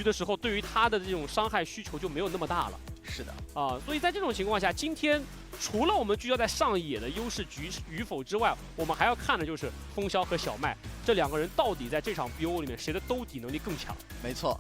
局的时候，对于他的这种伤害需求就没有那么大了。是的啊，所以在这种情况下，今天除了我们聚焦在上野的优势局与否之外，我们还要看的就是风萧和小麦这两个人到底在这场 BO 里面谁的兜底能力更强。没错。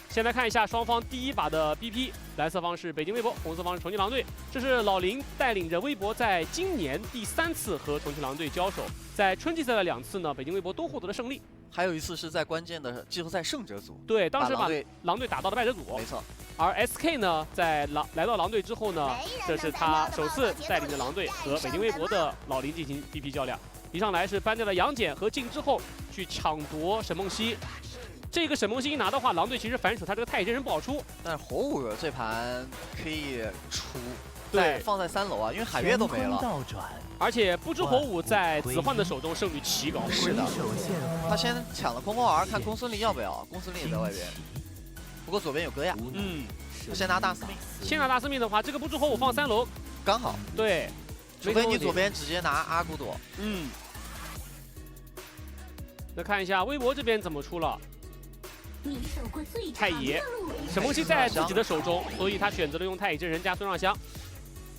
先来看一下双方第一把的 BP， 蓝色方是北京微博，红色方是重庆狼队。这是老林带领着微博在今年第3次和重庆狼队交手，在春季赛的2次呢，北京微博都获得了胜利。还有一次是在关键的季后赛胜者组，对，当时把狼队打到了败者组。没错。而 SK 呢，在来到狼队之后呢，这是他首次带领着狼队和北京微博的老林进行 BP 较量。一上来是搬掉了杨戬和静之后去抢夺沈梦溪。这个沈梦溪一拿的话，狼队其实反手他这个太乙真人不好出。但是火舞这盘可以出，对，放在3楼啊，因为海月都没了。而且不知火舞在子焕的手中胜率奇高。是的，他先抢了空空儿，看公孙离要不要。公孙离也在外边，不过左边有戈亚。先拿大司命。先拿大司命的话，这个不知火舞放3楼刚好。对，除非你左边直接拿阿古朵。那看一下微博这边怎么出了。太乙，沈梦溪在自己的手中，所以他选择了用太乙真人加孙尚香。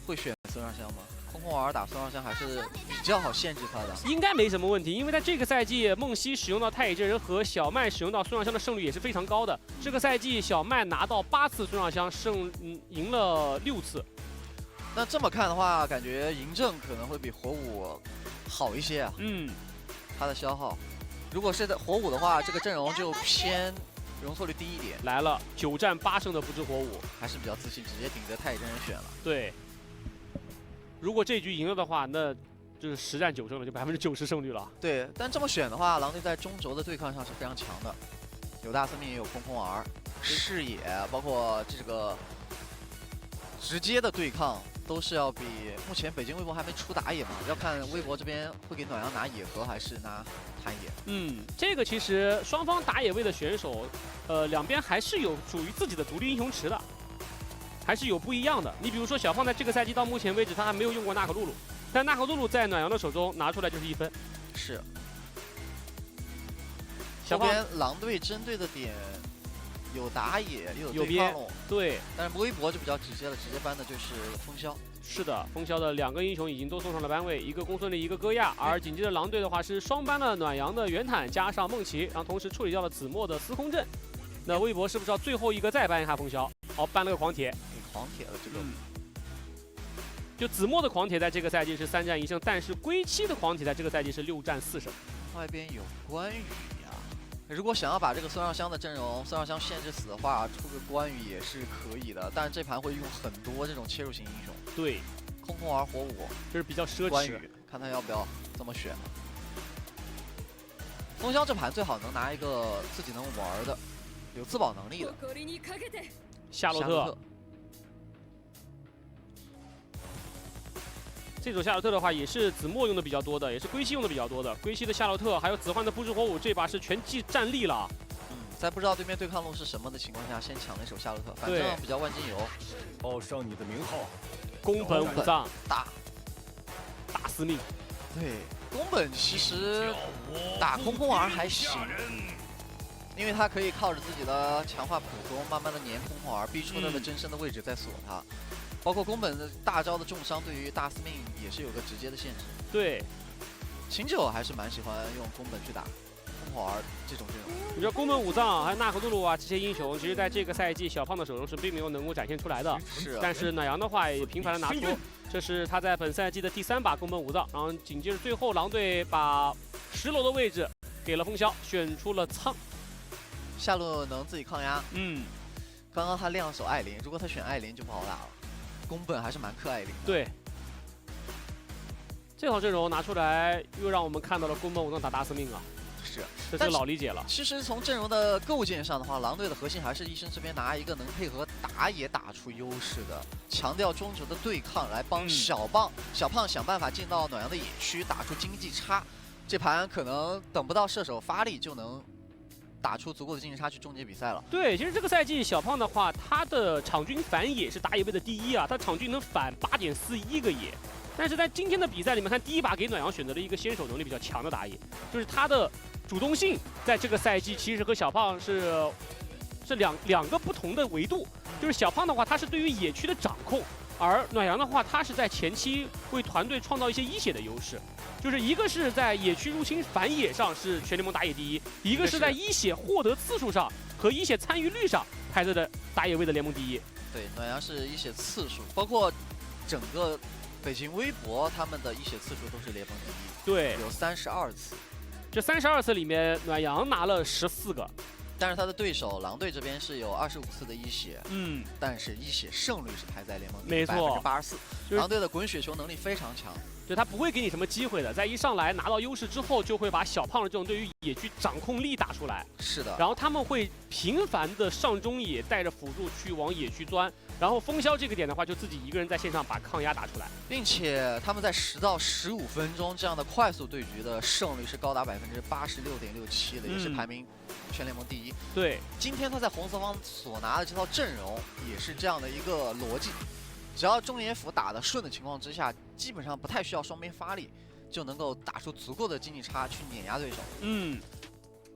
会选孙尚香吗？空空儿打孙尚香还是比较好限制他的，应该没什么问题，因为在这个赛季，梦溪使用到太乙真人和小麦使用到孙尚香的胜率也是非常高的。这个赛季小麦拿到8次孙尚香，赢了6次。那这么看的话，感觉嬴政可能会比火舞好一些啊。他的消耗，如果是在火舞的话，这个阵容就偏容错率低一点。来了，9战8胜的不知火舞，还是比较自信，直接顶着太乙真人选了。对。如果这局赢了的话，那就是10战9胜了，就90%胜率了。对，但这么选的话，狼队在中轴的对抗上是非常强的，有大司命也有空空儿，视野包括这个直接的对抗都是要比目前北京微博还没出打野嘛，要看微博这边会给暖阳拿野核还是拿谭野。这个其实双方打野位的选手，两边还是有属于自己的独立英雄池的。还是有不一样的。你比如说小胖在这个赛季到目前为止，他还没有用过娜可露露，但娜可露露在暖阳的手中拿出来就是1分。是。小这边狼队针对的点有打野，又有对抗龙。对。但是微博就比较直接了，直接搬的就是风萧。是的，风萧的2个英雄已经都送上了班位，一个公孙离，一个戈亚。而紧接着狼队的话是双搬了暖阳的袁坦加上梦琪，然后同时处理掉了子墨的司空阵。那微博是不是要最后一个再搬一下风萧？哦，搬了个狂铁。狂铁了这个，就子墨的狂铁在这个赛季是3战1胜，但是归期的狂铁在这个赛季是6战4胜。外边有关羽呀，如果想要把这个孙尚香的阵容孙尚香限制死的话，出个关羽也是可以的，但是这盘会用很多这种切入型英雄。对，空空儿火舞就是比较奢侈。关羽看他要不要这么选。风萧这盘最好能拿一个自己能玩的、有自保能力的夏洛特。这组夏洛特的话，也是子墨用的比较多的，也是归西用的比较多的。归西的夏洛特，还有子焕的不知火舞，这把是全季战力了。在不知道对面对抗路是什么的情况下，先抢了一手夏洛特，反正比较万金油。报上你的名号。宫本武藏大司命。对，宫本其实打空空儿还行，因为他可以靠着自己的强化普攻，慢慢的粘空空儿，逼出他的真身的位置，再锁他。包括宫本的大招的重伤，对于大司命也是有个直接的限制。对，秦九还是蛮喜欢用宫本去打空空儿这种阵容。你说宫本武藏还有娜可露露啊这些英雄，其实在这个赛季小胖的手中是并没有能够展现出来的。是。但是暖阳的话也频繁的拿出，这是他在本赛季的第3把宫本武藏，然后紧接着最后狼队把10楼的位置给了风萧，选出了苍。下路能自己抗压。刚刚他亮手艾琳，如果他选艾琳就不好打了。宫本还是蛮克艾琳的。对，这套阵容拿出来，又让我们看到了宫本武藏打大司命啊。是，这是老理解了。其实从阵容的构建上的话，狼队的核心还是医生这边拿一个能配合打野打出优势的，强调中轴的对抗，来帮小胖想办法进到暖阳的野区，打出经济差。这盘可能等不到射手发力就能打出足够的经济差去终结比赛了。对，其实这个赛季小胖的话，他的场均反野是打野位的第1啊，他场均能反8.41个野。但是在今天的比赛里面，看第1把给暖阳选择了一个先手能力比较强的打野，就是他的主动性在这个赛季其实和小胖是是两个不同的维度。就是小胖的话，他是对于野区的掌控，而暖阳的话，他是在前期为团队创造一些一血的优势。就是一个是在野区入侵反野上是全联盟打野第一，一个是在一血获得次数上和一血参与率上排在的打野位的联盟第一。对，暖阳是一血次数，包括整个北京微博他们的一血次数都是联盟第一，对，有32次。这32次里面，暖阳拿了14个。但是他的对手狼队这边是有25次的一血，但是一血胜率是排在联盟第一84%。狼队的滚雪球能力非常强，就他不会给你什么机会的，在一上来拿到优势之后，就会把小胖的这种对于野区掌控力打出来。是的，然后他们会频繁的上中野，带着辅助去往野区钻。然后风萧这个点的话，就自己一个人在线上把抗压打出来，并且他们在10到15分钟这样的快速对局的胜率是高达86.67%的，也是排名全联盟第一。对，今天他在红色方所拿的这套阵容也是这样的一个逻辑，只要中野辅打得顺的情况之下，基本上不太需要双边发力，就能够打出足够的经济差去碾压对手。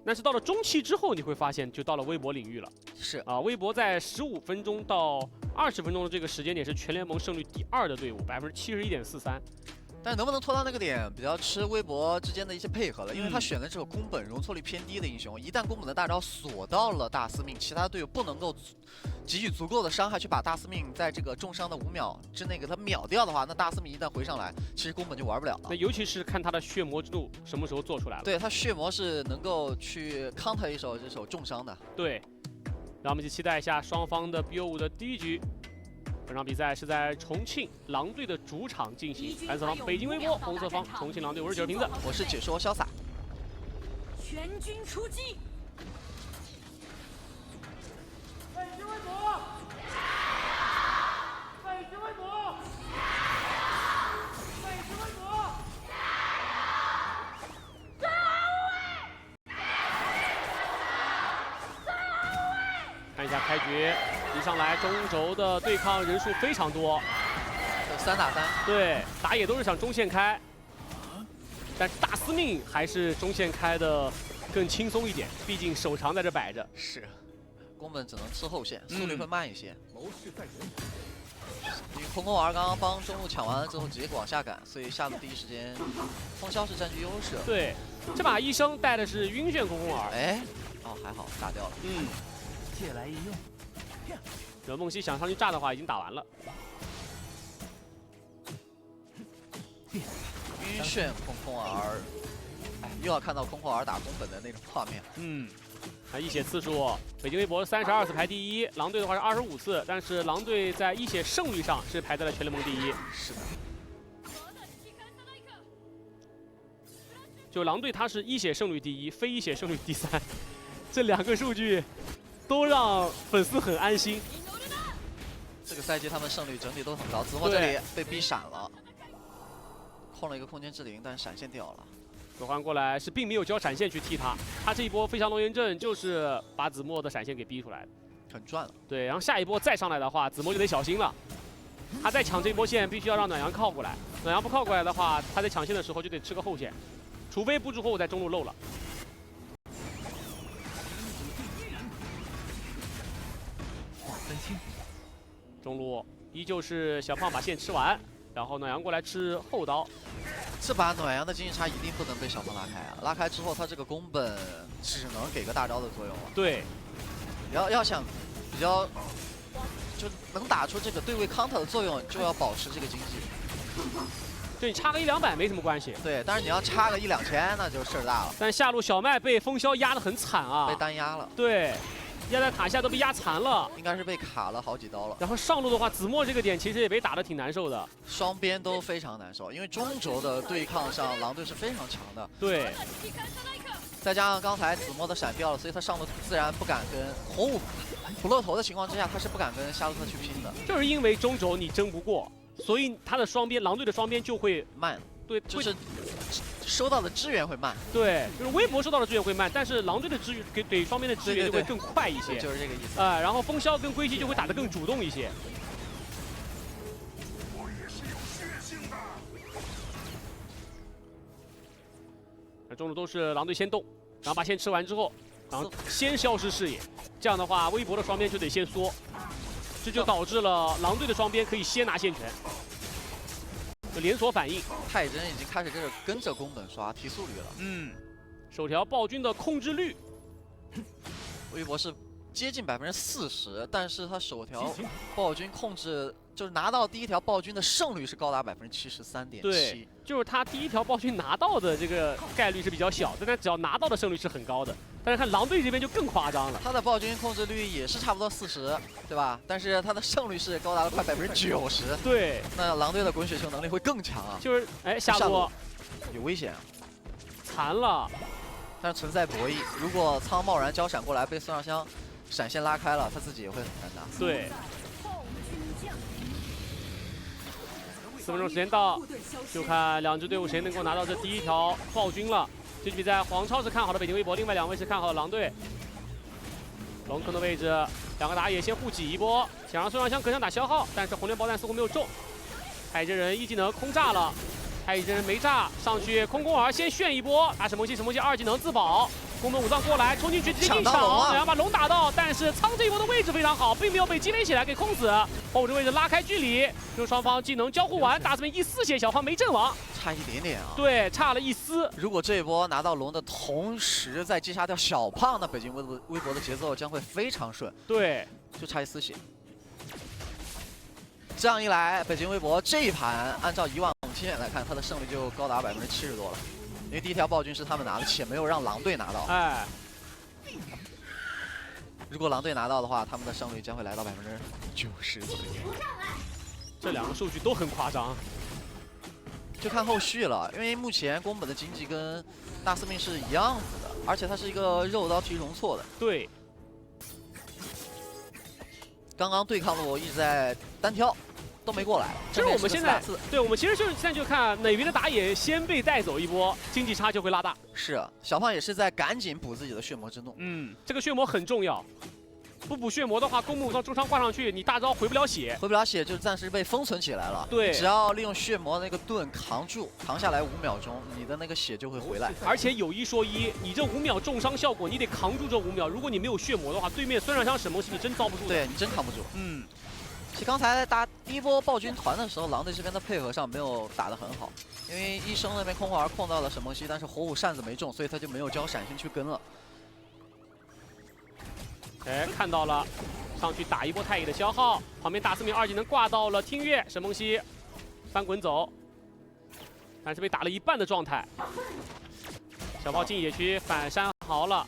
但是到了中期之后，你会发现就到了微博领域了。是啊，微博在15分钟到20分钟的这个时间点是全联盟胜率第2的队伍，71.43%。但能不能拖到那个点，比较吃微博之间的一些配合了，因为他选的这个宫本容错率偏低的英雄，一旦宫本的大招锁到了大司命，其他队友不能够给予足够的伤害去把大司命在这个重伤的5秒之内给他秒掉的话，那大司命一旦回上来，其实宫本就玩不了了。那尤其是看他的血魔之怒什么时候做出来了。对，他血魔是能够去 counter 这手重伤的。对，让我们一起期待一下双方的 BO5的第一局。本场比赛是在重庆狼队的主场进行，蓝色方北京微波，红色方重庆狼队。我是九瓶子，我是解说潇洒。全军出击！北京微博，北京微博，北京微博。看一下开局，一上来中轴的对抗人数非常多，有3打3。对，打野都是想中线开，但是大司命还是中线开的更轻松一点，毕竟手长在这摆着。是，宫本只能吃后线，速率会慢一些。因为空空儿刚刚帮中路抢完了之后直接往下赶，所以下路第一时间风萧是占据优势。对，这把医生带的是晕眩空空儿。哎，哦还好打掉了。借来一用。惹梦溪想上去炸的话，已经打完了。晕眩空空儿，哎，又要看到空空儿打宫本的那种画面。啊，一血次数，北京微博32次排第一，狼队的话是25次，但是狼队在一血胜率上是排在了全联盟第一。是的。就狼队他是一血胜率第一，非一血胜率第3，这2个数据都让粉丝很安心。这个赛季他们胜率整体都很高，子墨这里被逼闪了，控了一个空间之灵，但是闪现掉了。左环过来是并没有交闪现去踢他，他这一波飞翔龙炎阵就是把子墨的闪现给逼出来的，很赚了。对，然后下一波再上来的话，子墨就得小心了。他再抢这波线，必须要让暖阳靠过来。暖阳不靠过来的话，他在抢线的时候就得吃个后线，除非不之后我在中路漏了。中路依旧是小胖把线吃完，然后暖阳过来吃后刀。这把暖阳的经济差一定不能被小胖拉开啊！拉开之后，他这个宫本只能给个大招的作用了。对，要想比较就能打出这个对位 counter 的作用，就要保持这个经济。对你差个100-200没什么关系。对，但是你要差个1-2千，那就事儿大了。但下路小麦被风萧压得很惨啊，被单压了。对。压在塔下都被压残了，应该是被卡了好几刀了。然后上路的话，子墨这个点其实也被打得挺难受的，双边都非常难受，因为中轴的对抗上，狼队是非常强的。对，再加上刚才子墨的闪掉了，所以他上路自然不敢跟红武不露头的情况之下，他是不敢跟夏洛特去拼的。就是因为中轴你争不过，所以他的双边狼队的双边就会慢。对，就是收到的支援会慢。对，就是微博收到的支援会慢，但是狼队的支援给双边的支援就会更快一些。就是这个意思。然后风萧跟龟息就会打得更主动一些。那中路都是狼队先动，然后把线吃完之后，然后先消失视野。这样的话微博的双边就得先缩，这就导致了狼队的双边可以先拿线权，就连锁反应。太乙真人已经开始跟着宫本刷提速率了。嗯，首条暴君的控制率，微博是接近40%，但是他首条暴君控制就是拿到第一条暴君的胜率是高达73.7%。对，就是他第一条暴君拿到的这个概率是比较小的，但只要拿到的胜率是很高的。但是看狼队这边就更夸张了，他的暴君控制率也是差不多40%，对吧？但是他的胜率是高达了快90%。对，那狼队的滚雪球能力会更强啊，就是哎下路有危险啊，残了，但是存在博弈。如果苍贸然交闪过来被孙尚香闪现拉开了，他自己也会很难打。对。4分钟时间到，就看两支队伍谁能够拿到这第一条暴君了。这局比赛，黄超是看好了北京微博，另外2位是看好了狼队。龙坑的位置，两个打野先互挤一波，想让孙尚香隔墙打消耗，但是红莲爆弹似乎没有中。太乙真人一技能空炸了，太乙真人没炸，上去空宫儿先炫一波，打沈梦溪，沈梦溪2技能自保。宫本武藏过来冲进去直接硬抢，想要把龙打到，但是苍这一波的位置非常好，并没有被击飞起来给控死。后置位置拉开距离，用双方技能交互完，大字面1丝血，小胖没阵亡，差一点点啊。对，差了1丝。如果这一波拿到龙的同时再击杀掉小胖，那北京微博的节奏将会非常顺。对，就差1丝血。这样一来，北京微博这一盘按照以往经验来看，他的胜率就高达70%多了。因为第一条暴君是他们拿的，且没有让狼队拿到。哎，如果狼队拿到的话，他们的胜率将会来到90%左右。这2个数据都很夸张，就看后续了。因为目前宫本的经济跟纳斯命是一样子的，而且它是一个肉刀提容错的。对，刚刚对抗路一直在单挑。都没过来，就是我们现在，对我们其实就是现在就看哪边的打野先被带走一波，经济差就会拉大。是，小胖也是在赶紧补自己的血魔之怒。嗯，这个血魔很重要，不补血魔的话，宫本武藏中伤挂上去，你大招回不了血，回不了血就暂时被封存起来了。对，只要利用血魔那个盾扛住，扛下来5秒钟，你的那个血就会回来。而且有一说一，你这5秒重伤效果，你得扛住这5秒。如果你没有血魔的话，对面孙尚香、沈梦溪你真遭不住的。对你真扛不住。嗯。其实刚才在打第一波暴君团的时候，狼队这边的配合上没有打得很好，因为医生那边空环控到了沈梦溪，但是火舞扇子没中，所以他就没有交闪现去跟了。哎，看到了，上去打一波太乙的消耗，旁边大四命2技能挂到了听月，沈梦溪翻滚走，但是被打了一半的状态。小炮进野区反山豪了。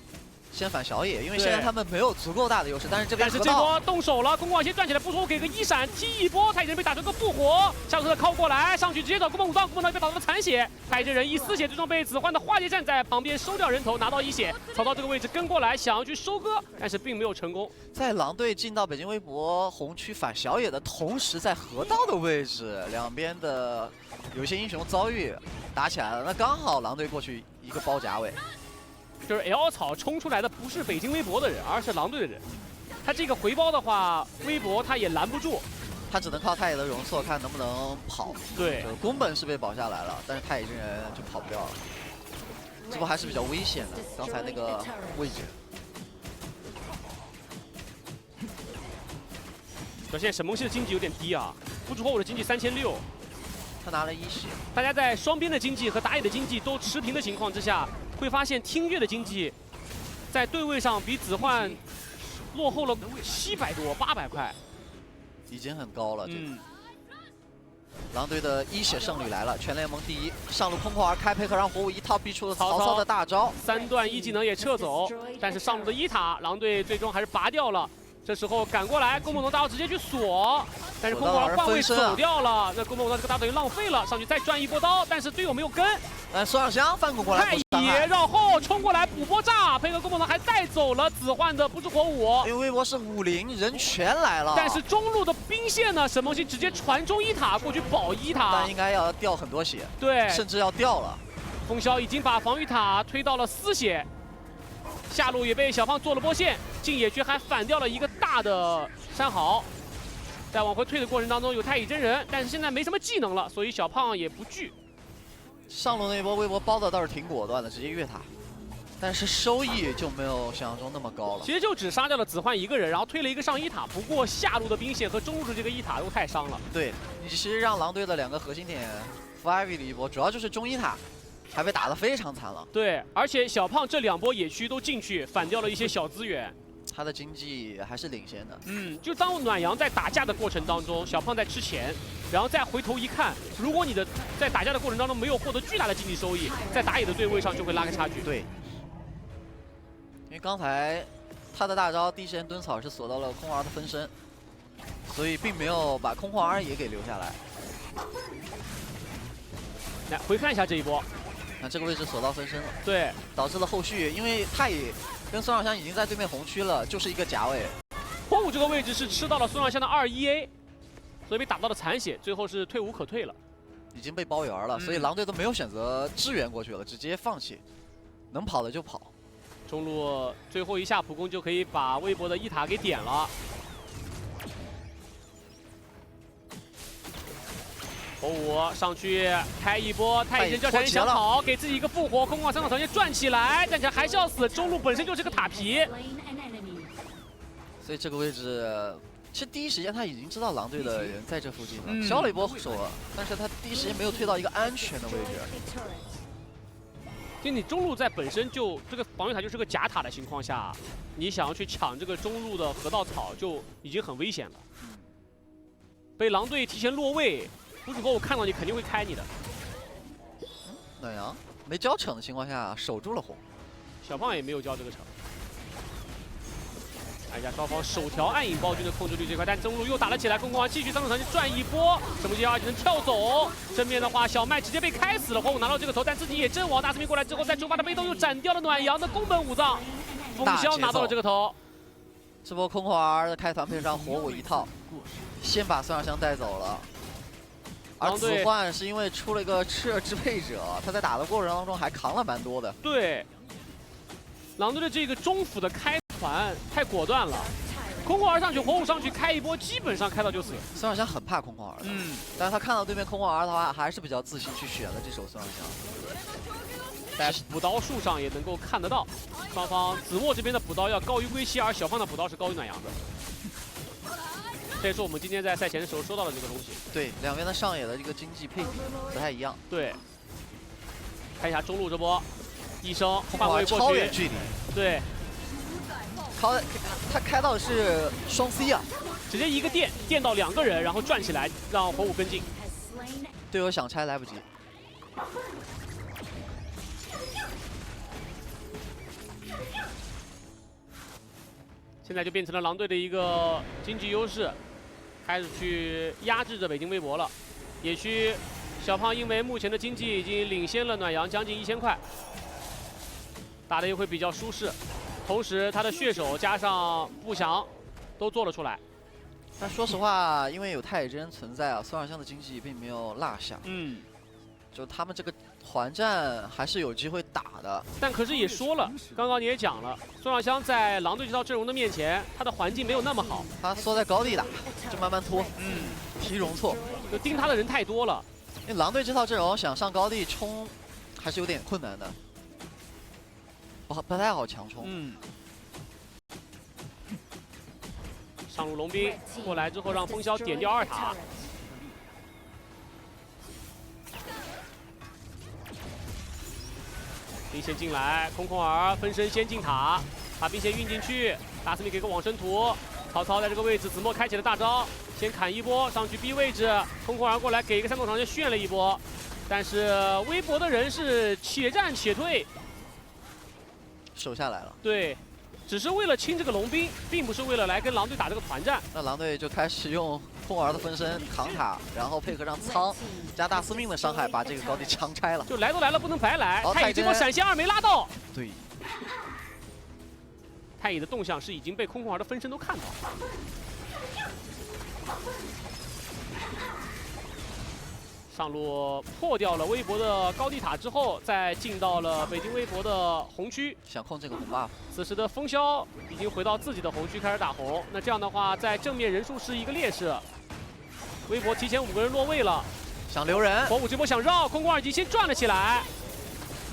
先反小野，因为现在他们没有足够大的优势，但是这边这波动手了，公公先转起来，不说给个1闪踢一波，太乙人被打成个复活，下车靠过来，上去直接找宫本武藏，宫本武藏被打到了残血，太乙人1丝血，最终被子焕的化解站在旁边收掉人头，拿到1血，曹操这个位置跟过来想要去收割，但是并没有成功。在狼队进到北京微博红区反小野的同时，在河道的位置，两边的有一些英雄遭遇打起来了，那刚好狼队过去一个包夹位。就是 L 草冲出来的不是北京微博的人，而是狼队的人。他这个回包的话，微博他也拦不住，他只能靠太乙的容错看能不能跑。对，宫本是被保下来了，但是太乙真人就跑不掉了。这波还是比较危险的，刚才那个位置。表现沈梦溪的经济有点低啊，不知火舞的经济3600。他拿了1血。大家在双边的经济和打野的经济都持平的情况之下，会发现听月的经济在对位上比子焕落后了700多800块，已经很高了。嗯。狼队的1血胜率来了，全联盟第1，上路空空儿开配合让火舞一套逼出了曹操的大招，3段1技能也撤走，但是上路的1塔，狼队最终还是拔掉了。这时候赶过来，宫本武藏大招直接去锁，但是空空儿换位走掉了，那宫本武藏这个大招等于浪费了，上去再转一波刀，但是队友没有跟。但孙尚香翻滚过来，太乙绕后冲过来补波炸，配合宫本武藏还带走了子焕的不是火舞，因为微博是50，人全来了。但是中路的兵线呢，沈梦溪直接传中1塔过去保1塔，但应该要掉很多血，对，甚至要掉了。风萧已经把防御塔推到了4血。下路也被小胖做了波线，进野区还反掉了一个大的山豪，在往回退的过程当中有太乙真人，但是现在没什么技能了，所以小胖也不惧。上路那一波微博包的倒是挺果断的，直接越塔。但是收益就没有想象中那么高了。其实就只杀掉了子焕一个人，然后推了一个上一塔。不过下路的兵线和中路的这个一塔都太伤了。对，你其实让狼队的2个核心点扶 Ivy 了一波，主要就是中一塔，还被打得非常惨了。对，而且小胖这2波野区都进去，反掉了一些小资源。他的经济还是领先的。就当暖阳在打架的过程当中，小胖在吃钱，然后再回头一看，如果你的在打架的过程当中没有获得巨大的经济收益，在打野的对位上就会拉开差距。对，因为刚才他的大招第一时间蹲草是锁到了空儿的分身，所以并没有把空儿也给留下来。来回看一下这一波，那这个位置锁到分身了，对，导致了后续，因为太乙跟孙尚香已经在对面红区了，就是一个假位。火舞这个位置是吃到了孙尚香的2-1A， 所以被打到了残血，最后是退无可退了，已经被包圆了，所以狼队都没有选择支援过去了，直接放弃，能跑的就跑。中路最后一下普攻就可以把微博的一塔给点了。火舞上去开一波，太乙真交闪想跑，给自己一个复活，空旷3场条件转起来，站起来还是要死。中路本身就是个塔皮，所以这个位置，其实第一时间他已经知道狼队的人在这附近了，消了一波手了，但是他第一时间没有推到一个安全的位置。就你中路在本身就这个防御塔就是个假塔的情况下，你想要去抢这个中路的河道草就已经很危险了。被狼队提前落位，不主播我看到你肯定会开你的。暖阳没交惩的情况下守住了红，小胖也没有交这个惩。看一下双方首条暗影暴君的控制率这块，但中路又打了起来，空空继续3场条件转一波，什么阶2技能跳走。正面的话，小麦直接被开死了，火舞拿到这个头，但自己也阵亡。大师妹过来之后，再触发的被动又斩掉了暖阳的宫本武藏，风萧拿到了这个头。这波空儿的开团配上火舞一套，先把孙尚香带走了。而子焕是因为出了一个赤热支配者，他在打的过程当中还扛了蛮多的。对，狼队的这个中辅的开团太果断了，空空儿上去，火舞上去开一波，基本上开到就死。孙尚香很怕空空儿的，但是他看到对面空空儿的话，还是比较自信去选了这手孙尚香。在补刀数上也能够看得到，双方子墨这边的补刀要高于归西，而小胖的补刀是高于暖阳的。这也是我们今天在赛前的时候说到的这个东西。对，两边的上野的这个经济配比不太一样。对，看一下中路这波，一生换位过去，超远距离。对，他开到的是双 C 啊，直接一个电到2个人，然后转起来让火舞跟进。队友想拆来不及。现在就变成了狼队的一个经济优势，开始去压制着北京微博了。野区小胖因为目前的经济已经领先了暖阳将近1000块，打的也会比较舒适。同时他的血手加上步降都做了出来。但说实话，因为有太乙真存在啊，孙尚香的经济并没有落下。就他们这个团战还是有机会打的。但可是也说了，刚刚你也讲了，孙尚香在狼队这套阵容的面前，他的环境没有那么好，他缩在高地打，就慢慢拖，提容错，就盯他的人太多了。因为狼队这套阵容想上高地冲，还是有点困难的，不太好强冲。上路龙兵过来之后，让风萧点掉2塔。兵线进来，空空儿分身先进塔，把兵线运进去。大司令给个往生图，曹操在这个位置，子墨开启了大招，先砍一波上去 B 位置，空空儿过来给一个3种长线炫了一波，但是微博的人是且战且退，守下来了。对，只是为了清这个龙兵，并不是为了来跟狼队打这个团战。那狼队就开始用空儿的分身扛塔，然后配合上苍加大司命的伤害，把这个高地强拆了。就来都来了，不能白来。太乙这波太闪现2没拉到。对，太乙的动向是已经被空空儿的分身都看到了。上路破掉了微博的高地塔之后，再进到了北京微博的红区，想控这个红 buff。此时的风萧已经回到自己的红区开始打红，那这样的话，在正面人数是一个劣势。微博提前5个人落位了，想留人，火舞这波想绕，空空儿已经先转了起来。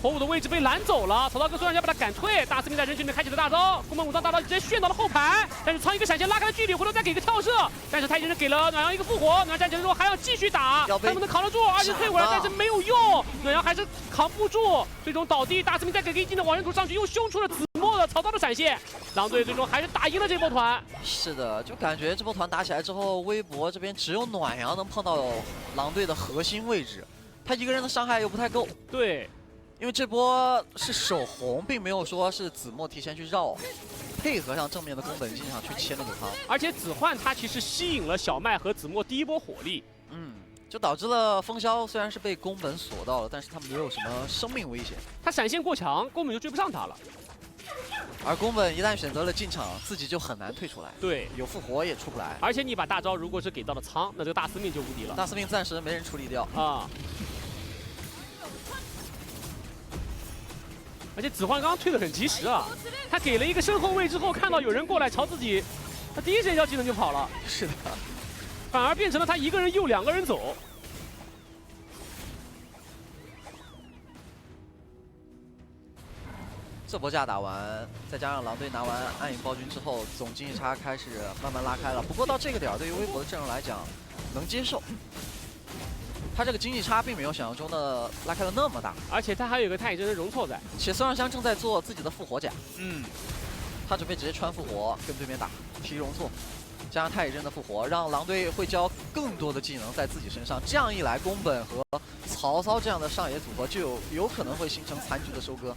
火舞的位置被拦走了，曹操跟孙尚香把他赶退。大司命在人群里面开启了大招，宫本武藏大招直接炫到了后排，但是苍一个闪现拉开了距离，回头再给个跳射，但是太极人给了暖阳一个复活，暖阳站起来之后还要继续打，他能不能扛得住？而且退回来，但是没有用，暖阳还是扛不住，最终倒地。大司命再给个一技能往人头上去，又凶出了子墨的曹操的闪现，狼队最终还是打赢了这波团。是的，就感觉这波团打起来之后，微博这边只有暖阳能碰到狼队的核心位置，他一个人的伤害又不太够。对。 因为这波是守红，并没有说是子墨提前去绕，配合上正面的宫本进场去切那个汤。而且子焕他其实吸引了小麦和子墨第一波火力，就导致了风萧虽然是被宫本锁到了，但是他没有什么生命危险。他闪现过强，宫本就追不上他了。而宫本一旦选择了进场，自己就很难退出来。对，有复活也出不来。而且你把大招如果是给到了苍，那这个大司命就无敌了。大司命暂时没人处理掉啊。 而且子焕刚刚退得很及时啊，他给了一个身后位之后，看到有人过来朝自己，他第一时间交技能就跑了。是的，反而变成了他一个人诱2个人走。这波架打完，再加上狼队拿完暗影暴君之后，总经济差开始慢慢拉开了。不过到这个点儿，对于微博的阵容来讲，能接受。 他这个经济差并没有想象中的拉开了那么大，而且他还有一个太乙真人容错在，且孙尚香正在做自己的复活甲，他准备直接穿复活跟对面打，提容错，加上太乙真的复活，让狼队会交更多的技能在自己身上，这样一来，宫本和曹操这样的上野组合就有可能会形成残局的收割，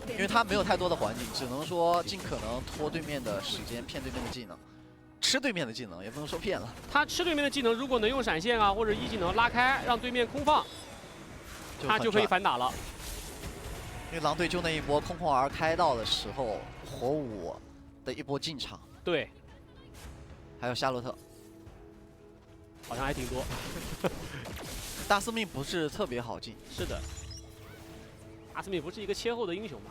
因为他没有太多的环境，只能说尽可能拖对面的时间，骗对面的技能。 吃对面的技能也不能说骗了，他吃对面的技能，如果能用闪现啊或者一技能拉开，让对面空放，他就可以反打了。因为狼队就那一波空空儿开到的时候，火舞的一波进场，对，还有夏洛特，好像还挺多。大司命不是特别好进，是的，大司命不是一个切后的英雄嘛。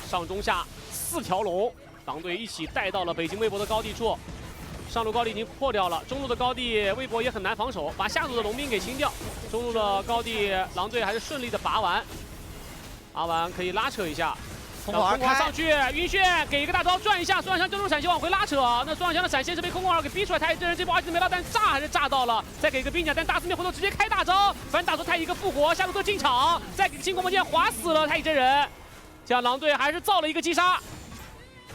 上中下4条龙，狼队一起带到了北京微博的高地处。上路高地已经破掉了，中路的高地微博也很难防守，把下路的龙兵给清掉。中路的高地，狼队还是顺利的拔完，拔完可以拉扯一下。 空空儿上去，晕眩，给一个大招转一下，孙尚香丢出闪现往回拉扯。那孙尚香的闪现是被空空儿给逼出来，太乙真人这波2技能没到，但炸还是炸到了。再给个冰甲，但大司命回头直接开大招，反打出太乙一个复活，夏洛特进场，再给进攻魔剑划死了太乙真人。这样狼队还是造了一个击杀，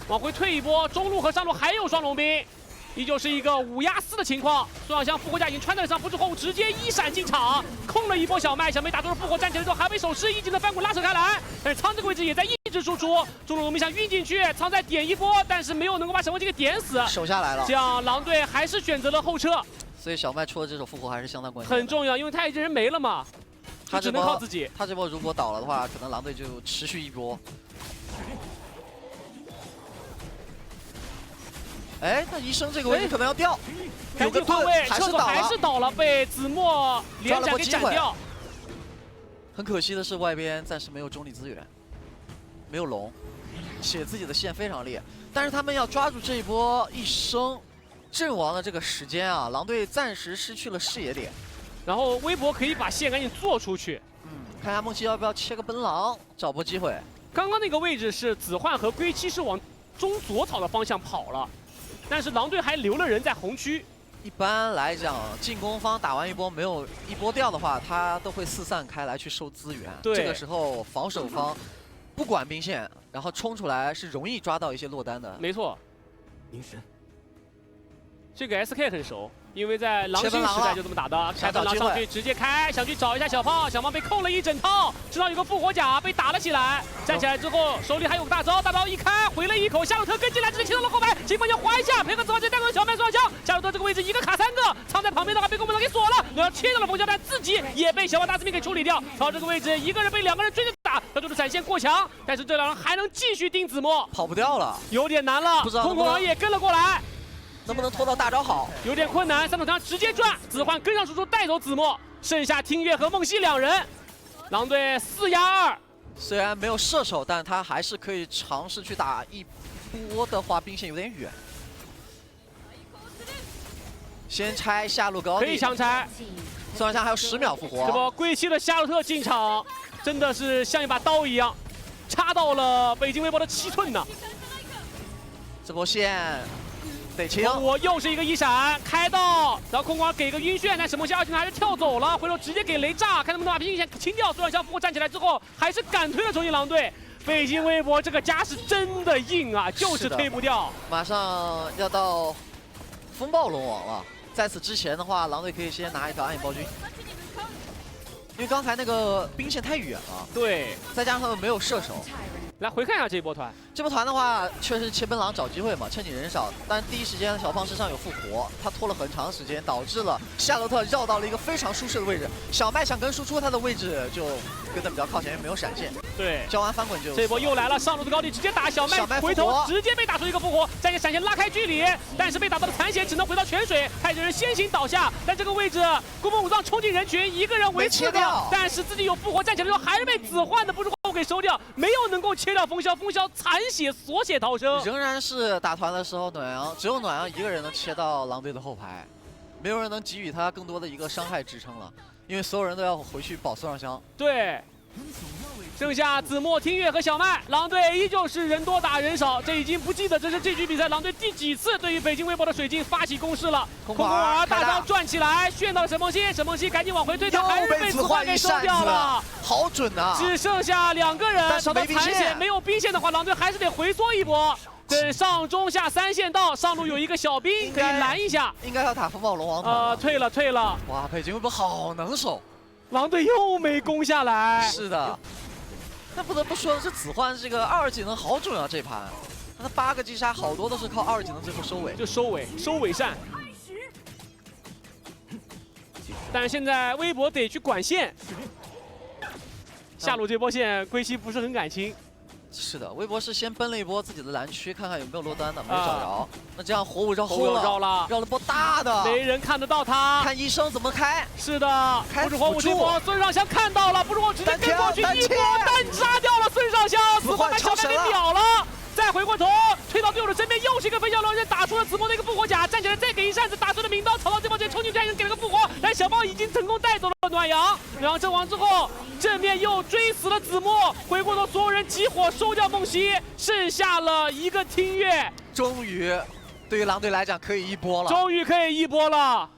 往回退一波，中路和上路还有双龙兵。 依旧是一个5压4的情况，孙尚香复活甲已经穿在上，不之后直接一闪进场，控了一波小麦，小麦打出了复活，站起来之后还被手持一技能翻滚拉扯开来，但是苍这个位置也在一直输出，中路龙兵想晕进去，苍再点一波，但是没有能够把小麦这个点死，守下来了。这样狼队还是选择了后撤，所以小麦出的这手复活还是相当关键，很重要，因为太乙真人没了嘛，他只能靠自己。他这波如果倒了的话，可能狼队就持续一波。 哎，那医生这个位置可能要掉，赶紧换位，厕所还是倒了，被子墨连斩给斩掉。很可惜的是，外边暂时没有中立资源，没有龙，且自己的线非常烈。但是他们要抓住这一波一生阵亡的这个时间啊，狼队暂时失去了视野点。然后微博可以把线赶紧做出去。看一下梦琪要不要切个奔狼，找波机会。刚刚那个位置是子焕和归期是往中左草的方向跑了。 但是狼队还留了人在红区。一般来讲，进攻方打完一波没有一波掉的话，他都会四散开来去收资源。对，这个时候防守方不管兵线，然后冲出来是容易抓到一些落单的。没错，凝神。这个 SK 很熟。 因为在狼星时代就这么打的，开奔狼上去直接开，想去找一下小胖，小胖被控了一整套，知道有个复活甲被打了起来，站起来之后手里还有个大招，大招一开回了一口，夏洛特跟进来直接切到了后排，秦风要划一下，配合子豪直接带走小麦双枪，夏洛特这个位置一个卡3个，藏在旁边的话被宫本给锁了，然后切到了风萧，但自己也被小胖大司命给处理掉，曹这个位置一个人被2个人追着打，他就是闪现过强，但是这2人还能继续盯子墨，跑不掉了，有点难了，空空狼也跟了过来。 能不能拖到大招好？有点困难，3种枪直接转，子焕跟上输出带走子墨，剩下听月和梦溪2人，狼队4压2。虽然没有射手，但他还是可以尝试去打一波的话，兵线有点远。先拆下路高地，可以强拆。孙尚香还有10秒复活。这波归期的夏洛特进场，真的是像一把刀一样，插到了北京微博的7寸呢。这波线得清。我又是一个一闪开到，然后空管给个晕眩，但沈梦溪2技能还是跳走了，回头直接给雷炸，看能不能把平行线清掉。孙尚香复活站起来之后，还是敢推了重庆狼队。北京微博这个家是真的硬啊，就是推不掉。马上要到风暴龙王了，在此之前的话，狼队可以先拿一个暗影暴君，因为刚才那个兵线太远了，对，再加上他们没有射手。来回看一下这一波团，这波团的话，确实切奔狼找机会嘛，趁你人少，但第一时间小胖身上有复活，他拖了很长时间，导致了夏洛特绕到了一个非常舒适的位置。小麦想跟输出，他的位置就跟得比较靠前，因为没有闪现。对，交完翻滚就这波又来了，上路的高地直接打小麦，小麦回头复活直接被打出一个复活，再给闪现拉开距离，但是被打到了残血，只能回到泉水。太极人先行倒下，但这个位置孤峰武藏冲进人群，一个人围4个，但是自己有复活，站起来之后还是被子换的不是后给收掉，没有能够切掉风萧，风萧残血锁血逃生。仍然是打团的时候，暖阳只有暖阳一个人能切到狼队的后排，没有人能给予他更多的一个伤害支撑了，因为所有人都要回去保孙尚香。对。剩下子墨、听月和小麦，狼队依旧是人多打人少，这已经不记得这是这局比赛狼队第几次对于北京微博的水晶发起攻势了。空空儿大招转起来，炫到了沈梦溪，沈梦溪赶紧往回推，但还是被子换给收掉了。好准啊！只剩下2个人，找到残血，没有兵线的话，狼队还是得回缩一波。等上中下3线到，上路有一个小兵可以拦一下。应该要打风暴龙王团。退了。哇，北京微博好能守。狼队又没攻下来。是的，但不得不说的是，子焕这个2技能好准啊！这盘，他的8个击杀好多都是靠2技能最后收尾，就收尾扇。但是现在微博得去管线，下路这波线归期不是很敢清。是的，微博是先奔了一波自己的蓝区，看看有没有落单的，没有找着。那这样火舞绕后了，绕了波大的，没人看得到他。看医生怎么开。是的，不是火舞这波，孙尚香看到了，不是火直接跟过去一波单杀掉了孙尚香，子焕把小麦给秒了。再回过头，推到队友的身边，又是一个飞翔狼人打出了子墨的一个复活甲，站起来再给一扇子打出了名刀，草到这波直接冲进去，给了个复活，但小豹已经成功带走了暖阳。暖阳阵亡之后，正面又追死了子墨，回过头所有人集火收掉梦溪，剩下了一个听月。终于，对于狼队来讲可以一波了。终于可以一波了，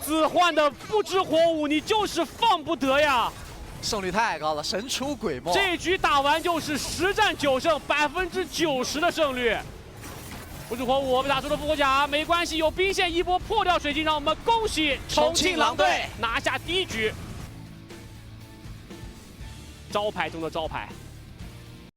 子焕的不知火舞，你就是放不得呀。胜率太高了，神出鬼没。这局打完就是10战9胜，90%的胜率。不是火舞被打出了复活甲，没关系，有兵线一波破掉水晶，让我们恭喜重庆狼队拿下第1局。招牌中的招牌。